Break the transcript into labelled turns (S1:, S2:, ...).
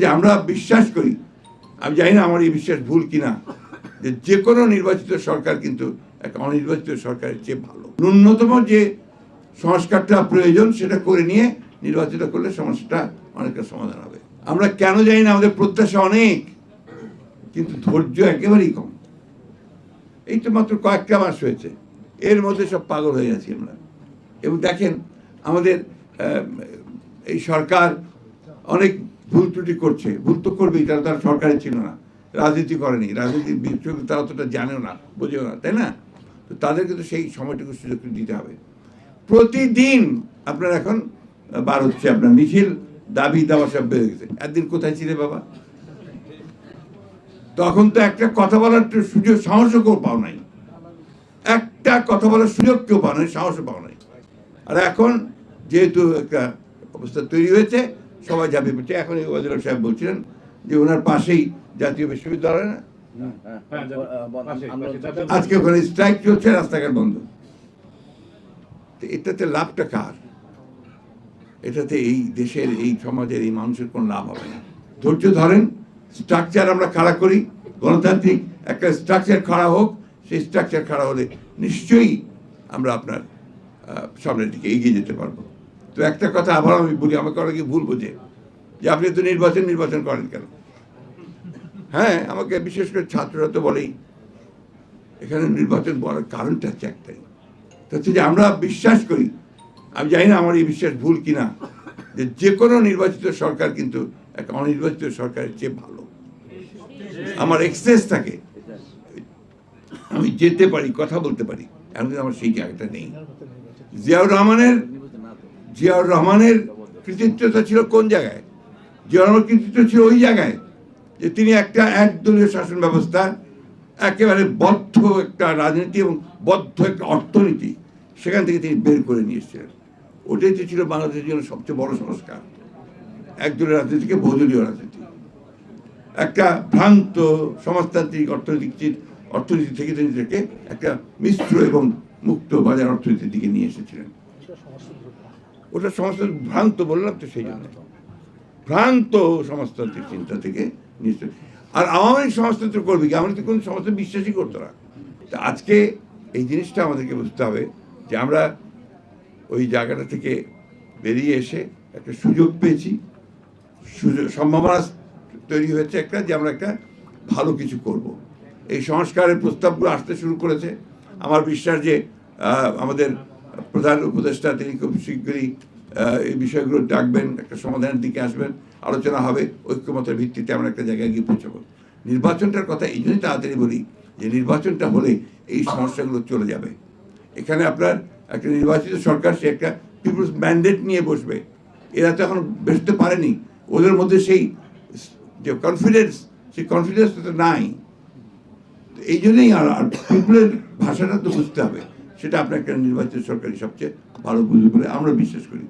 S1: যে আমরা বিশ্বাস করি, আমি জানি না আমার এই বিশ্বাস ভুল কিনা, যে কোনো নির্বাচিত সরকার কিন্তু একটা অনির্বাচিত সরকারের চেয়ে ভালো। ন্যূনতম যে সংস্কারটা প্রয়োজন সেটা করে নিয়ে নির্বাচিত করলে সমস্যাটা অনেকটা সমাধান হবে। আমরা কেন জানি না, আমাদের প্রত্যাশা অনেক কিন্তু ধৈর্য একেবারেই কম। এই তো মাত্র কয়েকটা মাস হয়েছে, এর মধ্যে সব পাগল হয়ে গেছি আমরা। এবং দেখেন আমাদের এই সরকার অনেক ভুল ত্রুটি করছে, ভুল তো করবেই, তারা সরকারে ছিল না, রাজনীতি করেনি, রাজনীতির বিষয় তারা অতটা জানেও না, বোঝেও না, তাই না? তো তাদেরকে তো সেই সময়টুকু সুযোগ দিতে হবে। প্রতিদিন আপনার এখন বার হচ্ছে আপনার মিছিল, দাবি দাওয়া সব বেড়ে গেছে। একদিন কোথায় ছিলে বাবা? তখন তো একটা কথা বলার সুযোগ, সাহসও কেউ পাও নাই, একটা কথা বলার সুযোগ কেউ পাও নাই, সাহসও পাও নাই। আর এখন যেহেতু একটা অবস্থা তৈরি হয়েছে, সবাই যাবে পেটে। এখন এই ওয়াজির সাহেব বলছিলেন যে ওনার পাশেই জাতীয় বিশ্ববিদ্যালয়, না আজকে ওখানে স্ট্রাইক চলছে, রাস্তাঘাট বন্ধ। এটাতে লাভটা কার? এটাতে এই দেশের, এই সমাজের, এই মানুষের কোনো লাভ হবে না। ধৈর্য ধরেন, স্ট্রাকচার আমরা খাড়া করি, গণতান্ত্রিক একটা স্ট্রাকচার খাড়া হোক। সেই স্ট্রাকচার খাড়া হলে নিশ্চয়ই আমরা আপনার সামনের দিকে এগিয়ে যেতে পারবো। তো একটা কথা আবার আমি বলি, আমাকে অনেকে ভুল বোঝে যে আপনি তো নির্বাচন করেন কেন? হ্যাঁ, আমাকে বিশেষ করে ছাত্ররা তো বলেই এখানে নির্বাচন বলার কারণটা হচ্ছে একটাই, হচ্ছে যে আমরা বিশ্বাস করি, আমি জানি না আমার এই বিশ্বাস ভুল কিনা, যে কোনো নির্বাচিত সরকার কিন্তু একটা অনির্বাচিত সরকারের চেয়ে ভালো। আমার এক্সেস থাকে, আমি যেতে পারি, কথা বলতে পারি, এখন কিন্তু আমার সেই জায়গাটা নেই। জিয়াউর রহমানের কৃতিত্বটা ছিল কোন জায়গায়? জিয়াউর রহমানের কৃতিত্ব ছিল ওই জায়গায় যে তিনি একটা একদলীয় শাসন ব্যবস্থা, একেবারে বদ্ধ একটা রাজনীতি এবং বদ্ধ একটা অর্থনীতি, সেখান থেকে তিনি বের করে নিয়ে এসেছিলেন। ওটাই তো ছিল বাংলাদেশের জন্য সবচেয়ে বড় সংস্কার, একদলীয় রাজনীতিকে বহুদলীয় রাজনীতি, একটা ভ্রান্ত সমাজতান্ত্রিক অর্থনীতি থেকে তিনি থেকে একটা মিশ্র এবং মুক্ত বাজার অর্থনীতির দিকে নিয়ে এসেছিলেন। ওটা সমাজতান্ত্রিক ভ্রান্ত বললাম তো, সেই জন্য ভ্রান্ত সমাজতান্ত্রিক চিন্তা থেকে নিয়ে এসেছে। আর আওয়ামী লীগ সমাজতন্ত্র করবে কি? আমাদের তো কোনো সমাজতন্ত্র বিশ্বাসই করতো না। তা আজকে এই জিনিসটা আমাদেরকে বুঝতে হবে যে আমরা ওই জায়গাটা থেকে বেরিয়ে এসে একটা সুযোগ পেয়েছি, সম্ভাবনা তৈরি হয়েছে একটা, যে আমরা একটা ভালো কিছু করব। এই সংস্কারের প্রস্তাবগুলো আসতে শুরু করেছে। আমার বিশ্বাস যে আমাদের প্রধান উপদেষ্টা তিনি খুব শীঘ্রই এই বিষয়গুলো ডাকবেন, একটা সমাধানের দিকে আসবেন, আলোচনা হবে, ঐক্যমতের ভিত্তিতে আমরা একটা জায়গায় গিয়ে পৌঁছাবো। নির্বাচনটার কথা এই জন্যই তাড়াতাড়ি বলি যে নির্বাচনটা হলে এই সমস্যাগুলো চলে যাবে। এখানে আপনার একটা নির্বাচিত সরকার, সে একটা পিপুলস ম্যান্ডেট নিয়ে বসবে। এরা তো এখন বসতে পারেনি, ওদের মধ্যে সেই যে কনফিডেন্স, সেই কনফিডেন্সটা নাই। এই জন্যই আর পিপুলের ভাষাটা তো বুঝতে হবে, সেটা আপনার একটা নির্বাচিত সরকারই সবচেয়ে ভালো বুঝবে বলে আমরা বিশ্বাস করি।